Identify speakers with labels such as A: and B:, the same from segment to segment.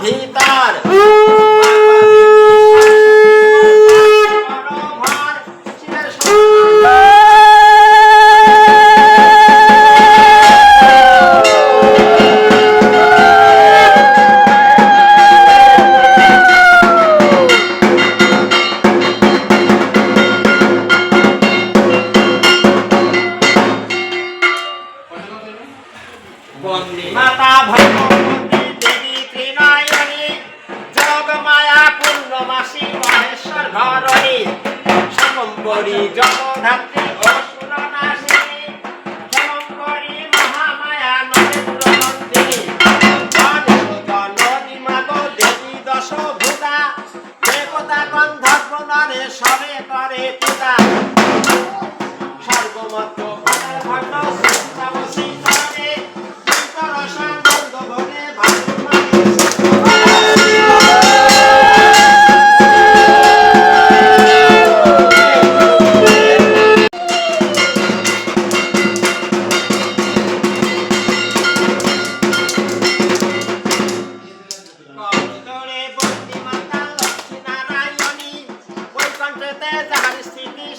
A: ভিতর বন্দী মাতা ভগবতী দেবী ত্রিনয়নী যোগ মায়া পূর্ণমাসী মহেশ্বর ঘরণী সমম্বরী জগধাত্রী অসুরনাশিনী সমম্বরী মহামায়া নরেন্দ্র নন্দিনী নদী মাগো দেবী দশভূতা দেবতা গন্ধর্ব নরে সবে করে পিতা সর্বমত ভণ্ড সুতাবসী ধরে রসানন্দ ভরে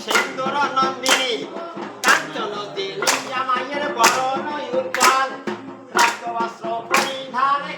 A: সিন্দুর নন্দিনী কাঞ্চন দিনী মায়ের বড় নয়ুর জল রাষ্ট্রবস্ত্র পরিধানে